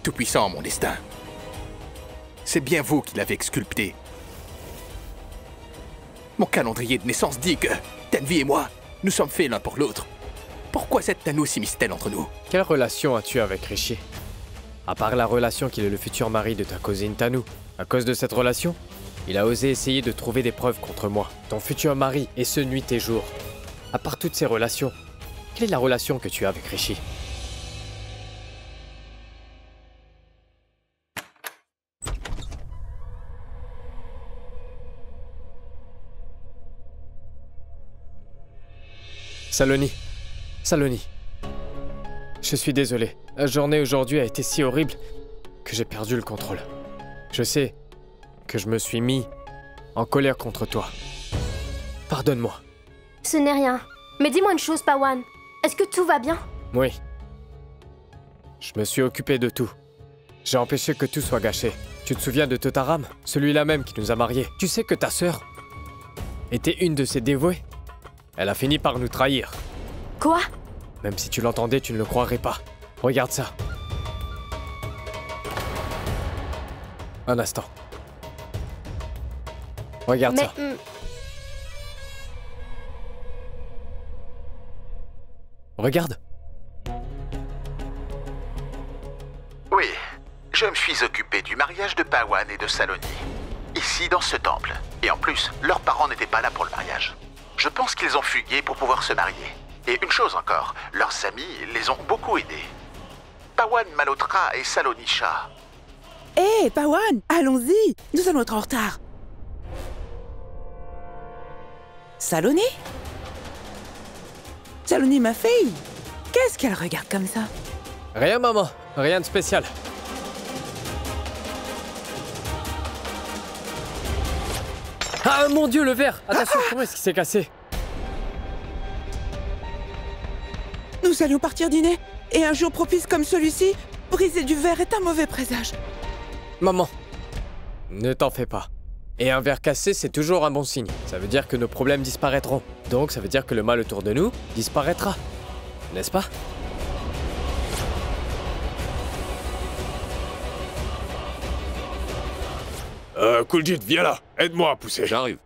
tout-puissant, mon destin. C'est bien vous qui l'avez exculpé. Mon calendrier de naissance dit que Tenvi et moi, nous sommes faits l'un pour l'autre. Pourquoi cette Tanu s'immisce-t-elle entre nous? Quelle relation as-tu avec Rishi? À part la relation qu'il est le futur mari de ta cousine Tanu. À cause de cette relation, il a osé essayer de trouver des preuves contre moi, ton futur mari, et ce nuit et jour. À part toutes ces relations, quelle est la relation que tu as avec Rishi? Saloni. Saloni. Je suis désolé. La journée aujourd'hui a été si horrible que j'ai perdu le contrôle. Je sais que je me suis mis en colère contre toi. Pardonne-moi. Ce n'est rien. Mais dis-moi une chose, Pawan. Est-ce que tout va bien? Oui. Je me suis occupé de tout. J'ai empêché que tout soit gâché. Tu te souviens de Totaram? Celui-là même qui nous a mariés. Tu sais que ta sœur était une de ses dévouées? Elle a fini par nous trahir. Quoi? Même si tu l'entendais, tu ne le croirais pas. Regarde ça. Un instant. Regarde ça. Regarde. Oui, je me suis occupé du mariage de Pawan et de Saloni. Ici, dans ce temple. Et en plus, leurs parents n'étaient pas là pour le mariage. Je pense qu'ils ont fugué pour pouvoir se marier. Et une chose encore, leurs amis les ont beaucoup aidés. Pawan Malhotra et Saloni Shah. Hé, Pawan, allons-y, nous allons être en retard. Saloni? Saloni, ma fille, qu'est-ce qu'elle regarde comme ça? Rien, maman. Rien de spécial. Ah, mon Dieu, le verre! Attention, comment est-ce qu'il s'est cassé? Nous allions partir dîner, et un jour propice comme celui-ci, briser du verre est un mauvais présage. Maman, ne t'en fais pas. Et un verre cassé, c'est toujours un bon signe. Ça veut dire que nos problèmes disparaîtront. Donc, ça veut dire que le mal autour de nous disparaîtra. N'est-ce pas? Kuljit, viens là. Aide-moi à pousser. J'arrive.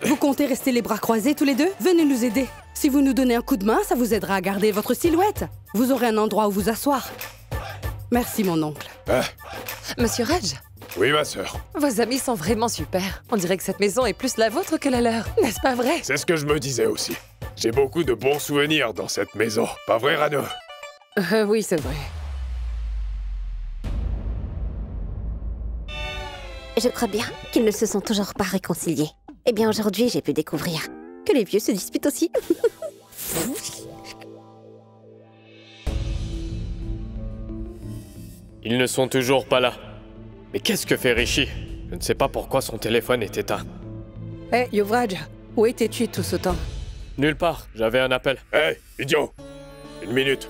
Vous comptez rester les bras croisés tous les deux? Venez nous aider. Si vous nous donnez un coup de main, ça vous aidera à garder votre silhouette. Vous aurez un endroit où vous asseoir. Merci, mon oncle. Monsieur Raj, Oui, ma sœur. vos amis sont vraiment super. On dirait que cette maison est plus la vôtre que la leur. N'est-ce pas vrai? C'est ce que je me disais aussi. J'ai beaucoup de bons souvenirs dans cette maison. Pas vrai, Rano? Oui, c'est vrai. Je crois bien qu'ils ne se sont toujours pas réconciliés. Eh bien, aujourd'hui, j'ai pu découvrir que les vieux se disputent aussi. Ils ne sont toujours pas là. Mais qu'est-ce que fait Rishi? Je ne sais pas pourquoi son téléphone est éteint. Hé, Yuvraj, où étais-tu tout ce temps? Nulle part, j'avais un appel. Hé, idiot! Une minute.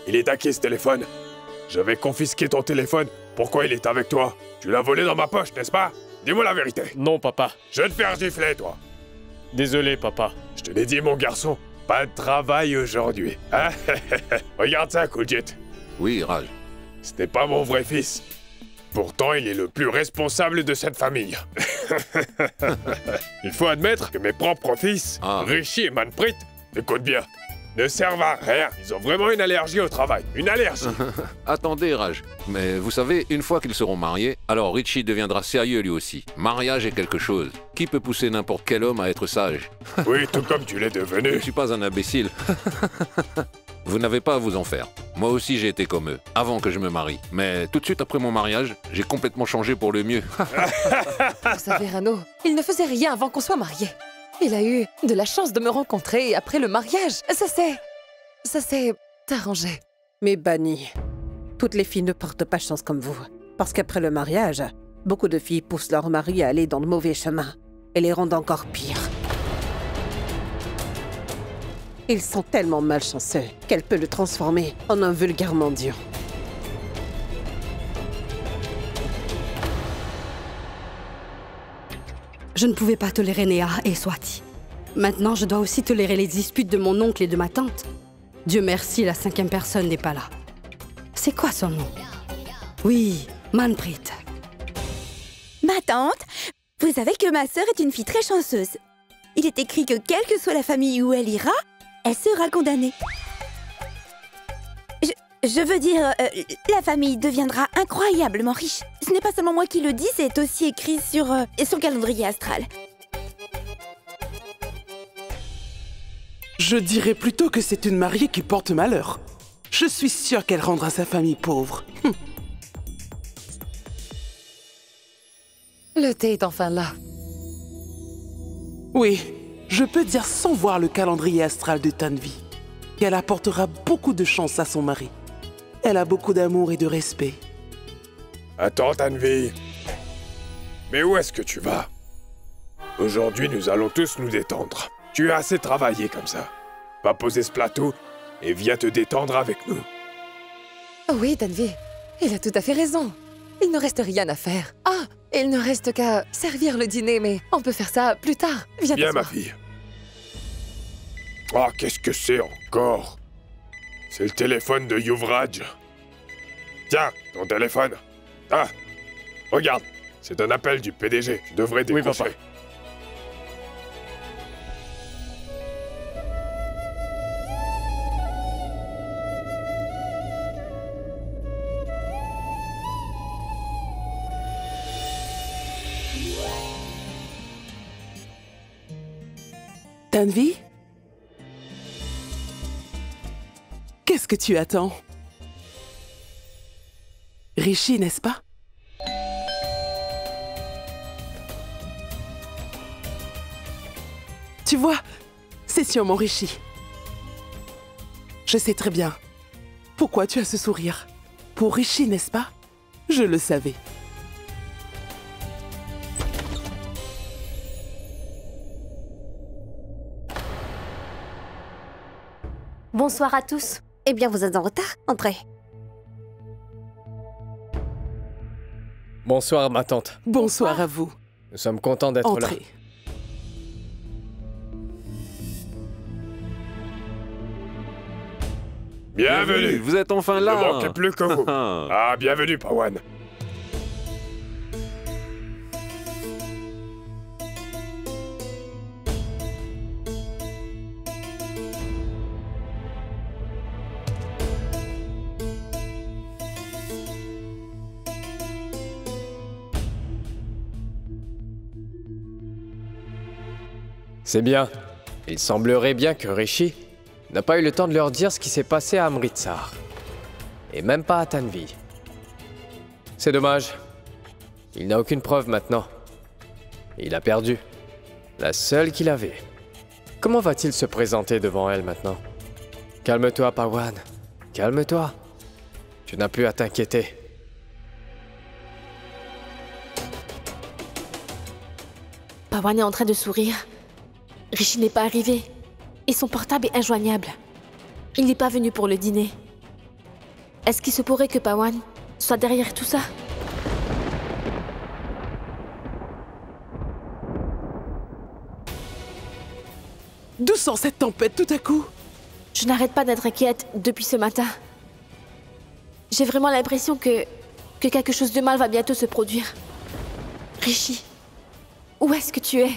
Il est à qui ce téléphone? J'avais confisqué ton téléphone. Pourquoi il est avec toi? Tu l'as volé dans ma poche, n'est-ce pas? Dis-moi la vérité. Non, papa. Je vais te faire gifler, toi. Désolé, papa. Je te l'ai dit, mon garçon. Pas de travail aujourd'hui. Hein? Regarde ça, Kuljit. Oui, Raj. Ce n'est pas mon vrai fils. Pourtant, il est le plus responsable de cette famille. Il faut admettre que mes propres fils, Rishi et Manpreet, écoute bien, ne servent à rien. Ils ont vraiment une allergie au travail. Une allergie. Attendez, Raj. Mais vous savez, une fois qu'ils seront mariés, alors Rishi deviendra sérieux lui aussi. Mariage est quelque chose. Qui peut pousser n'importe quel homme à être sage? Oui, tout comme tu l'es devenu. Je ne suis pas un imbécile. Vous n'avez pas à vous en faire. Moi aussi, j'ai été comme eux, avant que je me marie. Mais tout de suite après mon mariage, j'ai complètement changé pour le mieux. Vous savez, Rano, il ne faisait rien avant qu'on soit mariés. Il a eu de la chance de me rencontrer après le mariage. Ça s'est arrangé. Mais Bani, toutes les filles ne portent pas chance comme vous. Parce qu'après le mariage, beaucoup de filles poussent leur mari à aller dans le mauvais chemin et les rendent encore pires. Ils sont tellement malchanceux qu'elle peut le transformer en un vulgaire mendiant. Je ne pouvais pas tolérer Néa et Swati. Maintenant, je dois aussi tolérer les disputes de mon oncle et de ma tante. Dieu merci, la 5e personne n'est pas là. C'est quoi son nom? Oui, Manpreet. Ma tante, vous savez que ma sœur est une fille très chanceuse. Il est écrit que quelle que soit la famille où elle ira, elle sera condamnée. Je veux dire, la famille deviendra incroyablement riche. Ce n'est pas seulement moi qui le dis, c'est aussi écrit sur son calendrier astral. Je dirais plutôt que c'est une mariée qui porte malheur. Je suis sûre qu'elle rendra sa famille pauvre. Le thé est enfin là. Oui, je peux dire sans voir le calendrier astral de Tanvi qu'elle apportera beaucoup de chance à son mari. Elle a beaucoup d'amour et de respect. Attends, Tanvi. Mais où est-ce que tu vas? Aujourd'hui, nous allons tous nous détendre. Tu as assez travaillé comme ça. Va poser ce plateau et viens te détendre avec nous. Oh oui, Tanvi, il a tout à fait raison. Il ne reste rien à faire. Ah, il ne reste qu'à servir le dîner, mais on peut faire ça plus tard. Viens ma t'asseoir. fille. Ah, qu'est-ce que c'est encore? C'est le téléphone de Yuvraj. Tiens, ton téléphone. Ah, regarde, c'est un appel du PDG. Tu devrais décrocher. Oui, papa. Tanvi? Qu'est-ce que tu attends? Rishi, n'est-ce pas? Tu vois, c'est sûrement Rishi. Je sais très bien. Pourquoi tu as ce sourire? Pour Rishi, n'est-ce pas? Je le savais. Bonsoir à tous. Eh bien, vous êtes en retard? Entrez. Bonsoir, ma tante. Bonsoir à vous. Nous sommes contents d'être là. Entrez. Bienvenue. Vous êtes enfin là. Ne manquez plus que vous. Ah, bienvenue, Pawan. C'est bien. Il semblerait bien que Rishi n'a pas eu le temps de leur dire ce qui s'est passé à Amritsar. Et même pas à Tanvi. C'est dommage. Il n'a aucune preuve maintenant. Il a perdu. La seule qu'il avait. Comment va-t-il se présenter devant elle maintenant? Calme-toi, Pawan. Calme-toi. Tu n'as plus à t'inquiéter. Pawan est en train de sourire. Rishi n'est pas arrivé. Et son portable est injoignable. Il n'est pas venu pour le dîner. Est-ce qu'il se pourrait que Pawan soit derrière tout ça? D'où sort cette tempête tout à coup? Je n'arrête pas d'être inquiète depuis ce matin. J'ai vraiment l'impression que quelque chose de mal va bientôt se produire. Rishi, où est-ce que tu es?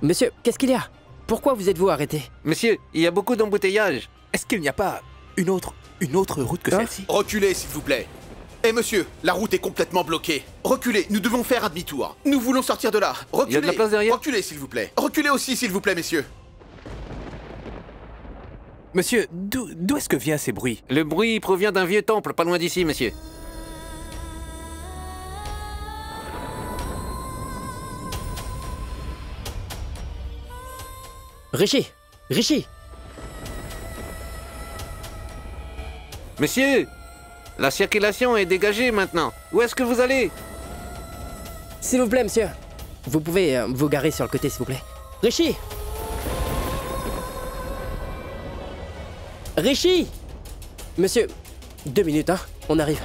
Monsieur, qu'est-ce qu'il y a? Pourquoi vous êtes-vous arrêté? Monsieur, il y a beaucoup d'embouteillages. Est-ce qu'il n'y a pas une autre route que celle-ci? Reculez, s'il vous plaît. Eh monsieur, la route est complètement bloquée. Reculez, nous devons faire un demi-tour. Nous voulons sortir de là. Reculez. Il y a de la place derrière? Reculez, s'il vous plaît. Reculez aussi, s'il vous plaît, messieurs. Monsieur, d'où est-ce que viennent ces bruits? Le bruit provient d'un vieux temple, pas loin d'ici, monsieur. Rishi! Rishi! Monsieur, la circulation est dégagée maintenant. Où est-ce que vous allez? S'il vous plaît, monsieur. Vous pouvez vous garer sur le côté, s'il vous plaît. Rishi! Rishi! Monsieur, 2 minutes, hein. On arrive.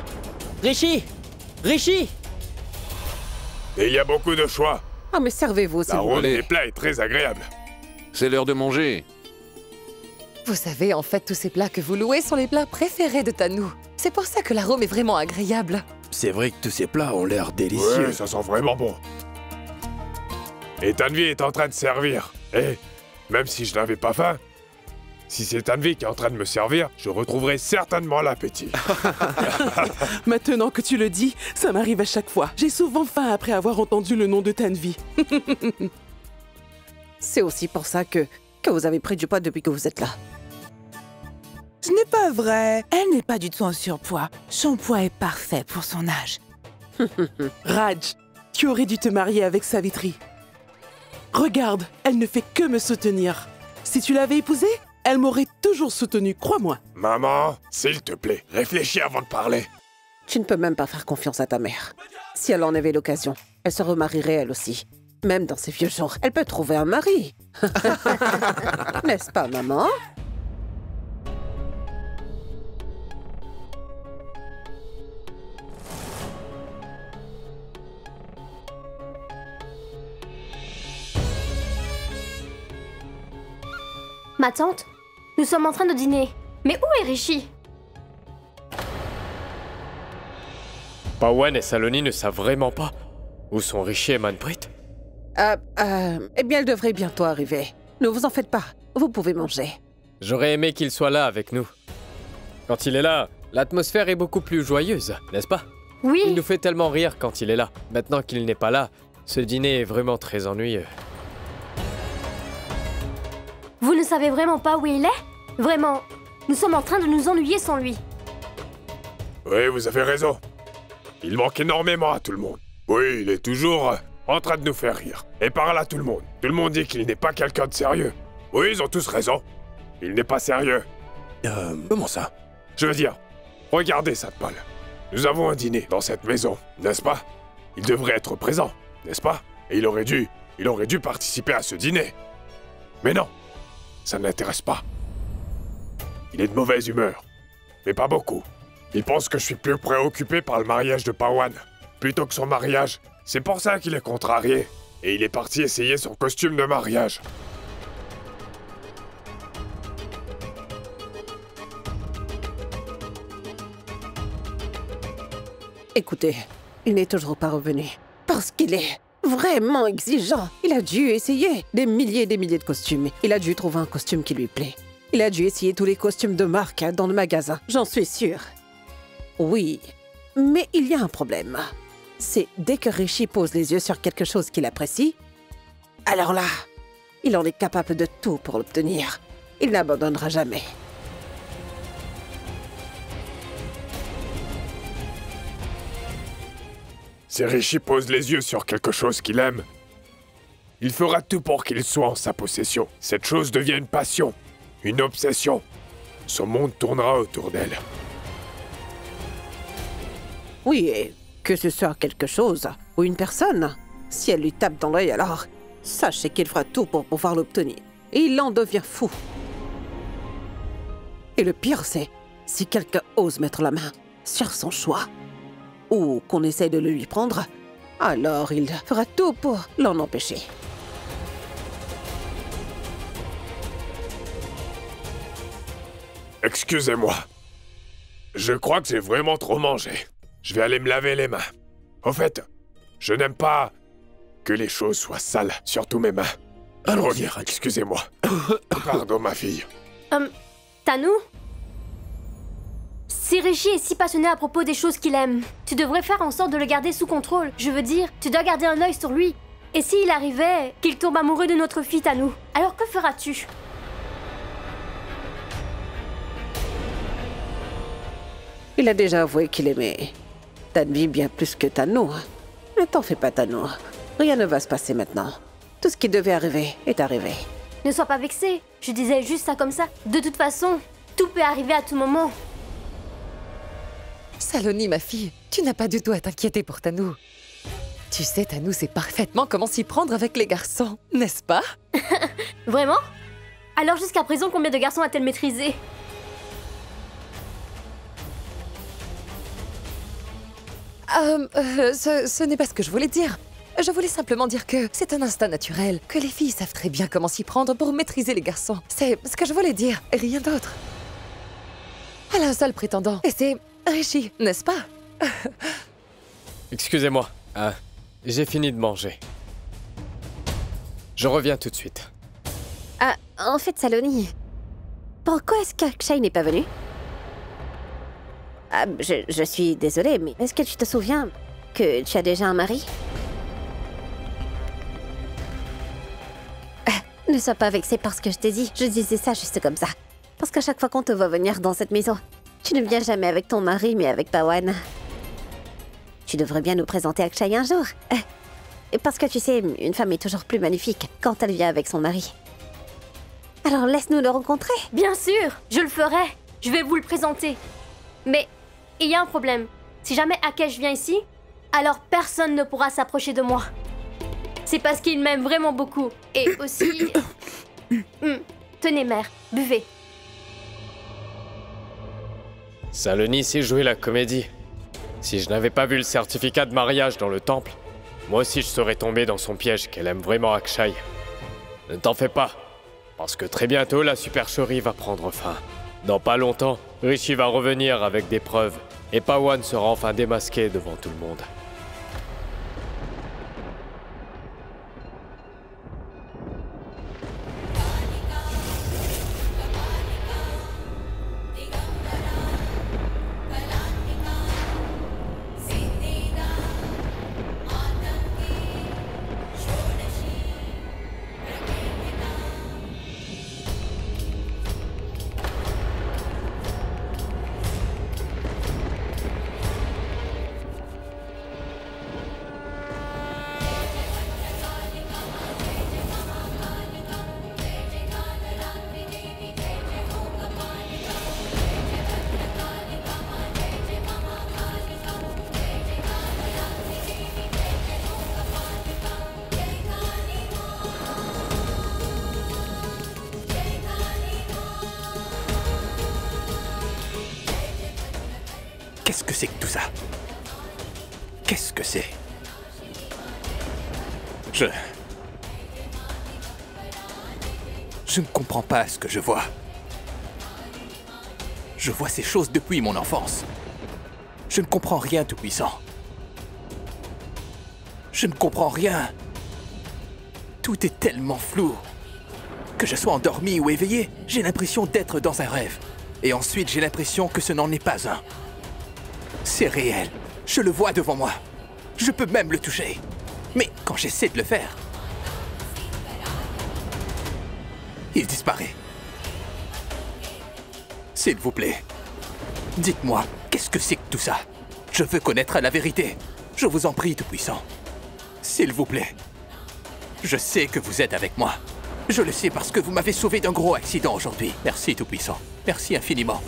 Rishi! Rishi! Et il y a beaucoup de choix. Ah, mais servez-vous, s'il La vous ronde plaît. des plats est très agréable. C'est l'heure de manger. Vous savez, en fait, tous ces plats que vous louez sont les plats préférés de Tanou. C'est pour ça que l'arôme est vraiment agréable. C'est vrai que tous ces plats ont l'air délicieux. Ouais, ça sent vraiment bon. Et Tanvi est en train de servir. Et même si je n'avais pas faim, si c'est Tanvi qui est en train de me servir, je retrouverai certainement l'appétit. Maintenant que tu le dis, ça m'arrive à chaque fois. J'ai souvent faim après avoir entendu le nom de Tanvi. C'est aussi pour ça que vous avez pris du poids depuis que vous êtes là. Ce n'est pas vrai. Elle n'est pas du tout en surpoids. Son poids est parfait pour son âge. Raj, tu aurais dû te marier avec Savitri. Regarde, elle ne fait que me soutenir. Si tu l'avais épousée, elle m'aurait toujours soutenu, crois-moi. Maman, s'il te plaît, réfléchis avant de parler. Tu ne peux même pas faire confiance à ta mère. Si elle en avait l'occasion, elle se remarierait elle aussi. Même dans ses vieux jours, elle peut trouver un mari. N'est-ce pas, maman? Ma tante, nous sommes en train de dîner. Mais où est Rishi? Pawan et Saloni ne savent vraiment pas où sont Rishi et Manpreet. Eh bien, elle devrait bientôt arriver. Ne vous en faites pas. Vous pouvez manger. J'aurais aimé qu'il soit là avec nous. Quand il est là, l'atmosphère est beaucoup plus joyeuse, n'est-ce pas? Oui. Il nous fait tellement rire quand il est là. Maintenant qu'il n'est pas là, ce dîner est vraiment très ennuyeux. Vous ne savez vraiment pas où il est? Vraiment, nous sommes en train de nous ennuyer sans lui. Oui, vous avez raison. Il manque énormément à tout le monde. Oui, il est toujours en train de nous faire rire. Et parle à tout le monde. Tout le monde dit qu'il n'est pas quelqu'un de sérieux. Oui, ils ont tous raison. Il n'est pas sérieux. Comment ça? Je veux dire, regardez ça, Paul. Nous avons un dîner dans cette maison, n'est-ce pas? Il devrait être présent, n'est-ce pas? Et il aurait dû participer à ce dîner. Mais non, ça ne l'intéresse pas. Il est de mauvaise humeur, mais pas beaucoup. Il pense que je suis plus préoccupé par le mariage de Pawan, plutôt que son mariage. C'est pour ça qu'il est contrarié. Et il est parti essayer son costume de mariage. Écoutez, il n'est toujours pas revenu. Parce qu'il est vraiment exigeant. Il a dû essayer des milliers et des milliers de costumes. Il a dû trouver un costume qui lui plaît. Il a dû essayer tous les costumes de marque dans le magasin. J'en suis sûre. Oui, mais il y a un problème. C'est dès que Rishi pose les yeux sur quelque chose qu'il apprécie, alors là, il en est capable de tout pour l'obtenir. Il n'abandonnera jamais. Si Rishi pose les yeux sur quelque chose qu'il aime, il fera tout pour qu'il soit en sa possession. Cette chose devient une passion, une obsession. Son monde tournera autour d'elle. Oui, et que ce soit quelque chose ou une personne, si elle lui tape dans l'œil, alors sachez qu'il fera tout pour pouvoir l'obtenir. Et il en devient fou. Et le pire, c'est si quelqu'un ose mettre la main sur son choix, ou qu'on essaie de le lui prendre, alors il fera tout pour l'en empêcher. Excusez-moi. Je crois que j'ai vraiment trop mangé. Je vais aller me laver les mains. Au fait, je n'aime pas que les choses soient sales, surtout mes mains. Je reviens, excusez-moi. Pardon, ma fille. Tanou? Si Rishi est si passionné à propos des choses qu'il aime, tu devrais faire en sorte de le garder sous contrôle. Je veux dire, tu dois garder un œil sur lui. Et s'il arrivait qu'il tombe amoureux de notre fille Tanou, alors que feras-tu? Il a déjà avoué qu'il aimait Tanvi bien plus que Tanou. Ne t'en fais pas, Tanou. Rien ne va se passer maintenant. Tout ce qui devait arriver est arrivé. Ne sois pas vexé. Je disais juste ça comme ça. De toute façon, tout peut arriver à tout moment. Saloni, ma fille, tu n'as pas du tout à t'inquiéter pour Tanou. Tu sais, Tanou sait parfaitement comment s'y prendre avec les garçons, n'est-ce pas? Vraiment? Alors jusqu'à présent, combien de garçons a-t-elle maîtrisé? Ce n'est pas ce que je voulais dire. Je voulais simplement dire que c'est un instinct naturel, que les filles savent très bien comment s'y prendre pour maîtriser les garçons. C'est ce que je voulais dire, et rien d'autre. Elle a un seul prétendant, et c'est Rishi, n'est-ce pas? Excusez-moi, j'ai fini de manger. Je reviens tout de suite. Ah, en fait, Saloni, pourquoi est-ce qu'Akshay n'est pas venu? Ah, je suis désolée, mais est-ce que tu te souviens que tu as déjà un mari? Ne sois pas vexée par ce que je t'ai dit. Je disais ça juste comme ça. Parce qu'à chaque fois qu'on te voit venir dans cette maison, tu ne viens jamais avec ton mari, mais avec Pawan. Tu devrais bien nous présenter Akshay un jour. Parce que tu sais, une femme est toujours plus magnifique quand elle vient avec son mari. Alors laisse-nous le rencontrer. Bien sûr, je le ferai. Je vais vous le présenter. Mais il y a un problème. Si jamais Akesh vient ici, alors personne ne pourra s'approcher de moi. C'est parce qu'il m'aime vraiment beaucoup. Et aussi... Tenez, mère, buvez. Saloni sait jouer la comédie. Si je n'avais pas vu le certificat de mariage dans le temple, moi aussi je serais tombé dans son piège qu'elle aime vraiment Akshay. Ne t'en fais pas, parce que très bientôt la supercherie va prendre fin. Dans pas longtemps, Rishi va revenir avec des preuves, et Pawan sera enfin démasqué devant tout le monde. Qu'est-ce que c'est que tout ça? Qu'est-ce que c'est? Je ne comprends pas ce que je vois. Je vois ces choses depuis mon enfance. Je ne comprends rien, Tout-Puissant. Je ne comprends rien. Tout est tellement flou. Que je sois endormi ou éveillé, j'ai l'impression d'être dans un rêve. Et ensuite, j'ai l'impression que ce n'en est pas un. C'est réel. Je le vois devant moi. Je peux même le toucher. Mais quand j'essaie de le faire, il disparaît. S'il vous plaît, dites-moi, qu'est-ce que c'est que tout ça? Je veux connaître la vérité. Je vous en prie, Tout-Puissant. S'il vous plaît. Je sais que vous êtes avec moi. Je le sais parce que vous m'avez sauvé d'un gros accident aujourd'hui. Merci, Tout-Puissant. Merci infiniment.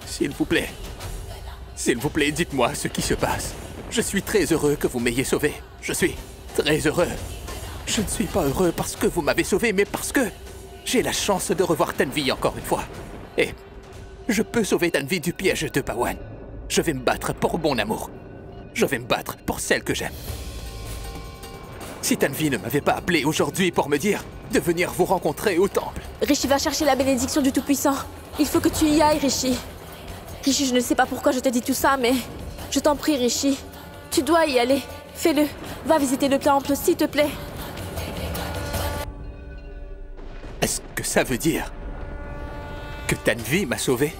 S'il vous plaît. S'il vous plaît, dites-moi ce qui se passe. Je suis très heureux que vous m'ayez sauvé. Je suis très heureux. Je ne suis pas heureux parce que vous m'avez sauvé, mais parce que j'ai la chance de revoir Tanvi encore une fois. Et je peux sauver Tanvi du piège de Pawan. Je vais me battre pour mon amour. Je vais me battre pour celle que j'aime. Si Tanvi ne m'avait pas appelé aujourd'hui pour me dire de venir vous rencontrer au temple... Rishi va chercher la bénédiction du Tout-Puissant. Il faut que tu y ailles, Rishi. Rishi, je ne sais pas pourquoi je te dis tout ça, mais... Je t'en prie, Rishi. Tu dois y aller. Fais-le. Va visiter le temple, s'il te plaît. Est-ce que ça veut dire que Tanvi m'a sauvé?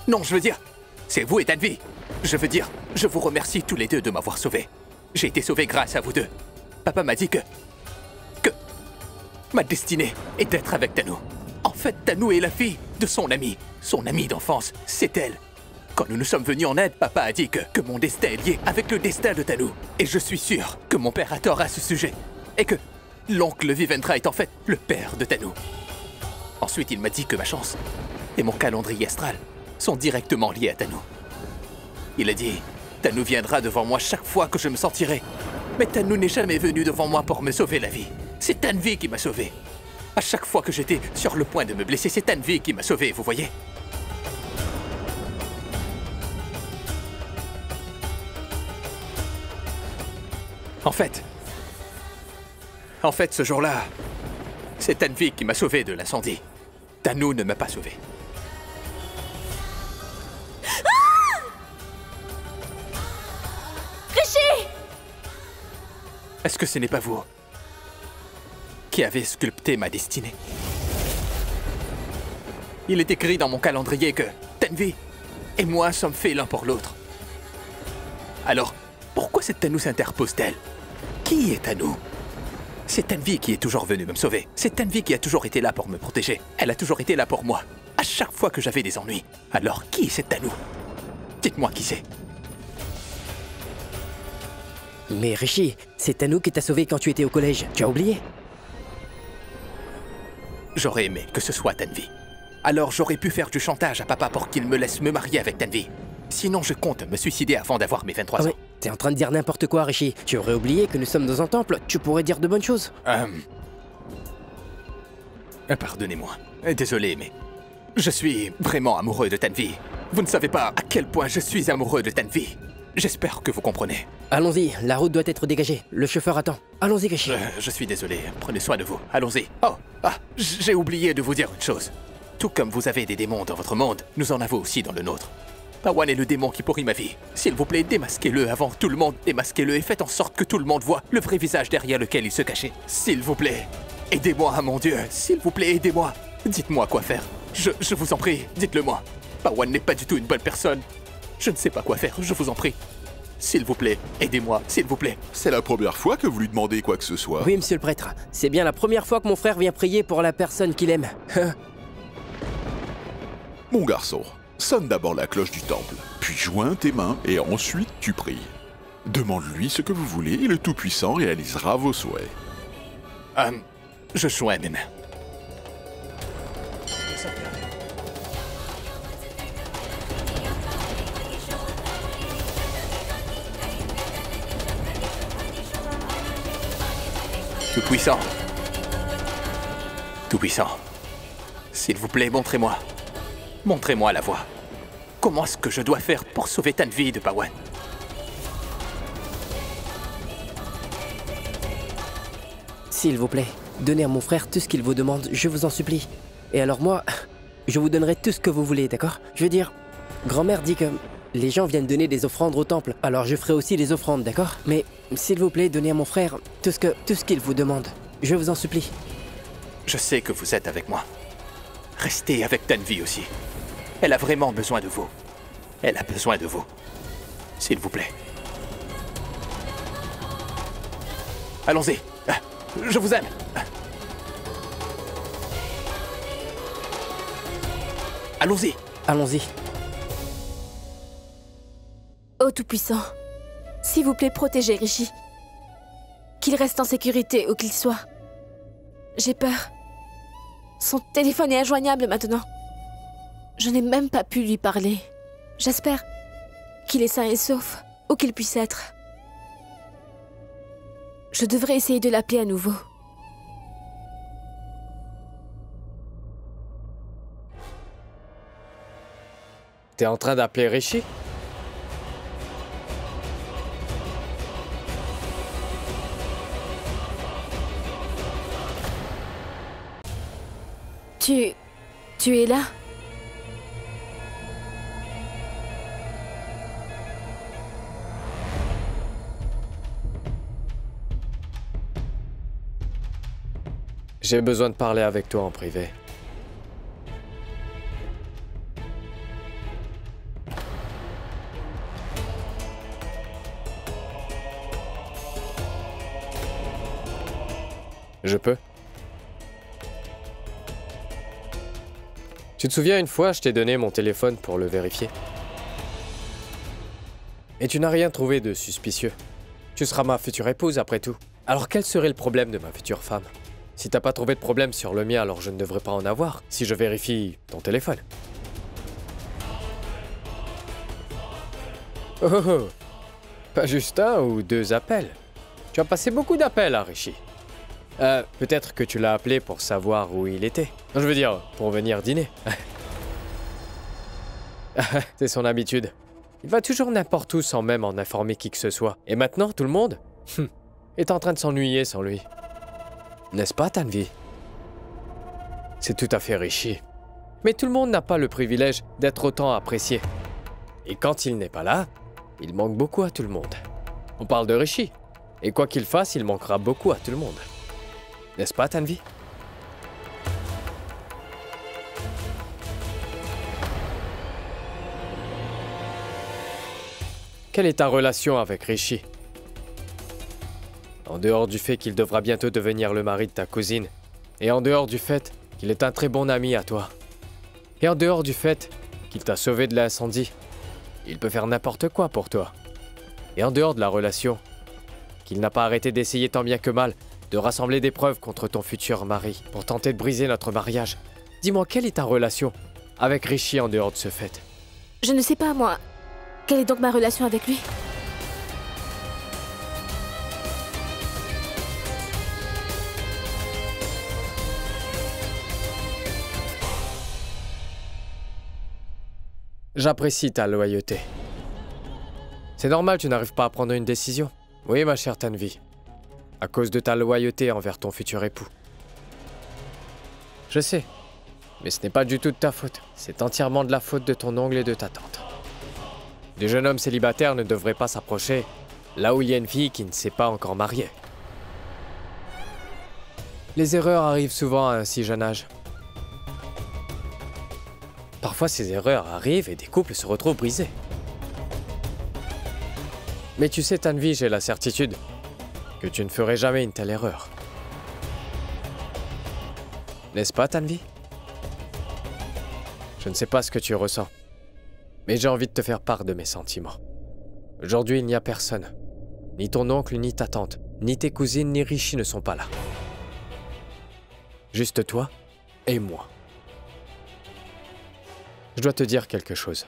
Non, je veux dire, c'est vous et Tanvi. Je veux dire, je vous remercie tous les deux de m'avoir sauvé. J'ai été sauvé grâce à vous deux. Papa m'a dit que ma destinée est d'être avec Tanu. En fait, Tanu est la fille de son amie d'enfance. C'est elle. Quand nous nous sommes venus en aide, papa a dit que mon destin est lié avec le destin de Tanu. Et je suis sûr que mon père a tort à ce sujet. Et que l'oncle Vivendra est en fait le père de Tanu. Ensuite, il m'a dit que ma chance et mon calendrier astral sont directement liés à Tanu. Il a dit, Tanu viendra devant moi chaque fois que je me sentirai. Mais Tanu n'est jamais venu devant moi pour me sauver la vie. C'est Tanvi qui m'a sauvé. À chaque fois que j'étais sur le point de me blesser, c'est Tanvi qui m'a sauvé, vous voyez? En fait, En fait, ce jour-là, c'est Tanvi qui m'a sauvé de l'incendie. Tanu ne m'a pas sauvé. Rishi! Est-ce que ce n'est pas vous qui avez sculpté ma destinée? Il est écrit dans mon calendrier que Tanvi et moi sommes faits l'un pour l'autre. Alors, pourquoi cette Tanu s'interpose-t-elle? Qui est Tanu? C'est Tanvi qui est toujours venue me sauver. C'est Tanvi qui a toujours été là pour me protéger. Elle a toujours été là pour moi, à chaque fois que j'avais des ennuis. Alors, qui est cette Tanu? Dites-moi qui c'est. Mais Rishi, c'est Tanu qui t'a sauvé quand tu étais au collège. Tu as oublié? J'aurais aimé que ce soit Tanvi. Alors j'aurais pu faire du chantage à papa pour qu'il me laisse me marier avec Tanvi. Sinon je compte me suicider avant d'avoir mes 23 ans. T'es en train de dire n'importe quoi, Rishi. Tu aurais oublié que nous sommes dans un temple. Tu pourrais dire de bonnes choses. Pardonnez-moi. Désolé, mais je suis vraiment amoureux de Tanvi. Vous ne savez pas à quel point je suis amoureux de Tanvi. J'espère que vous comprenez. Allons-y, la route doit être dégagée. Le chauffeur attend. Allons-y, Rishi. Je suis désolé. Prenez soin de vous. Allons-y. J'ai oublié de vous dire une chose. Tout comme vous avez des démons dans votre monde, nous en avons aussi dans le nôtre. Pawan est le démon qui pourrit ma vie. S'il vous plaît, démasquez-le avant tout le monde. Démasquez-le et faites en sorte que tout le monde voit le vrai visage derrière lequel il se cachait. S'il vous plaît, aidez-moi, mon Dieu. S'il vous plaît, aidez-moi. Dites-moi quoi faire. Je vous en prie, dites-le moi. Pawan n'est pas du tout une bonne personne. Je ne sais pas quoi faire, je vous en prie. S'il vous plaît, aidez-moi, s'il vous plaît. C'est la première fois que vous lui demandez quoi que ce soit. Oui, monsieur le prêtre. C'est bien la première fois que mon frère vient prier pour la personne qu'il aime. Mon garçon, sonne d'abord la cloche du temple, puis joins tes mains et ensuite tu pries. Demande-lui ce que vous voulez et le Tout-Puissant réalisera vos souhaits. Je joins mes mains. Tout-Puissant. Tout-Puissant. S'il vous plaît, montrez-moi. Montrez-moi la voie. Comment est-ce que je dois faire pour sauver Tanvi de Pawan? S'il vous plaît, donnez à mon frère tout ce qu'il vous demande, je vous en supplie. Et alors moi, je vous donnerai tout ce que vous voulez, d'accord? Je veux dire, grand-mère dit que les gens viennent donner des offrandes au temple, alors je ferai aussi des offrandes, d'accord? Mais s'il vous plaît, donnez à mon frère tout ce qu'il vous demande. Je vous en supplie. Je sais que vous êtes avec moi. Restez avec Tanvi aussi. Elle a vraiment besoin de vous. Elle a besoin de vous. S'il vous plaît. Allons-y. Je vous aime. Allons-y. Allons-y. Ô Tout-Puissant, s'il vous plaît, protégez Rishi. Qu'il reste en sécurité où qu'il soit. J'ai peur. Son téléphone est injoignable maintenant. Je n'ai même pas pu lui parler. J'espère qu'il est sain et sauf, où qu'il puisse être. Je devrais essayer de l'appeler à nouveau. T'es en train d'appeler Rishi? Tu es là? J'ai besoin de parler avec toi en privé. Je peux? Tu te souviens, une fois, je t'ai donné mon téléphone pour le vérifier. Et tu n'as rien trouvé de suspicieux. Tu seras ma future épouse après tout. Alors quel serait le problème de ma future femme? Si t'as pas trouvé de problème sur le mien, alors je ne devrais pas en avoir, si je vérifie ton téléphone. Oh, oh, oh. Pas juste un ou deux appels. Tu as passé beaucoup d'appels à Rishi. Peut-être que tu l'as appelé pour savoir où il était. Je veux dire, pour venir dîner. C'est son habitude. Il va toujours n'importe où sans même en informer qui que ce soit. Et maintenant, tout le monde est en train de s'ennuyer sans lui. N'est-ce pas, Tanvi? C'est tout à fait Rishi. Mais tout le monde n'a pas le privilège d'être autant apprécié. Et quand il n'est pas là, il manque beaucoup à tout le monde. On parle de Rishi. Et quoi qu'il fasse, il manquera beaucoup à tout le monde. N'est-ce pas, Tanvi? Quelle est ta relation avec Rishi? En dehors du fait qu'il devra bientôt devenir le mari de ta cousine, et en dehors du fait qu'il est un très bon ami à toi, et en dehors du fait qu'il t'a sauvé de l'incendie, il peut faire n'importe quoi pour toi. Et en dehors de la relation, qu'il n'a pas arrêté d'essayer tant bien que mal de rassembler des preuves contre ton futur mari pour tenter de briser notre mariage. Dis-moi, quelle est ta relation avec Rishi en dehors de ce fait? Je ne sais pas, moi. Quelle est donc ma relation avec lui? J'apprécie ta loyauté. C'est normal, tu n'arrives pas à prendre une décision. Oui, ma chère Tanvi. À cause de ta loyauté envers ton futur époux. Je sais. Mais ce n'est pas du tout de ta faute. C'est entièrement de la faute de ton oncle et de ta tante. Les jeunes hommes célibataires ne devraient pas s'approcher là où il y a une fille qui ne s'est pas encore mariée. Les erreurs arrivent souvent à un si jeune âge. Parfois, ces erreurs arrivent et des couples se retrouvent brisés. Mais tu sais, Tanvi, j'ai la certitude que tu ne ferais jamais une telle erreur. N'est-ce pas, Tanvi? Je ne sais pas ce que tu ressens, mais j'ai envie de te faire part de mes sentiments. Aujourd'hui, il n'y a personne. Ni ton oncle, ni ta tante, ni tes cousines, ni Rishi ne sont pas là. Juste toi et moi. Je dois te dire quelque chose.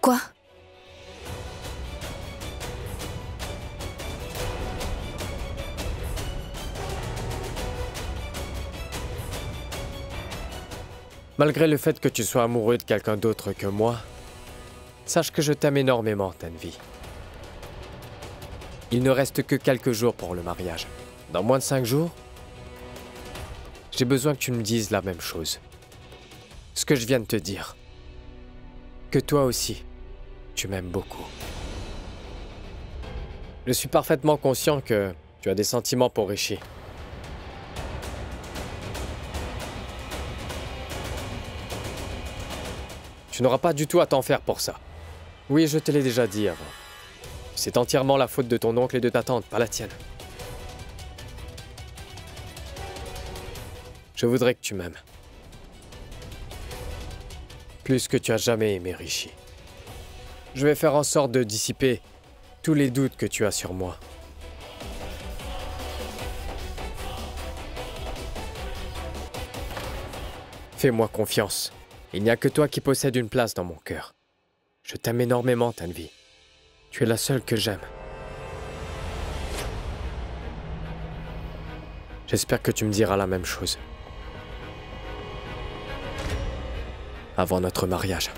Quoi? Malgré le fait que tu sois amoureux de quelqu'un d'autre que moi, sache que je t'aime énormément, Tanvi. Il ne reste que quelques jours pour le mariage. Dans moins de 5 jours, j'ai besoin que tu me dises la même chose. Ce que je viens de te dire. Que toi aussi, tu m'aimes beaucoup. Je suis parfaitement conscient que tu as des sentiments pour Rishi. Tu n'auras pas du tout à t'en faire pour ça. Oui, je te l'ai déjà dit avant. C'est entièrement la faute de ton oncle et de ta tante, pas la tienne. Je voudrais que tu m'aimes. Plus que tu as jamais aimé Rishi. Je vais faire en sorte de dissiper tous les doutes que tu as sur moi. Fais-moi confiance. Il n'y a que toi qui possèdes une place dans mon cœur. Je t'aime énormément, Tanvi. Tu es la seule que j'aime. J'espère que tu me diras la même chose. Avant notre mariage.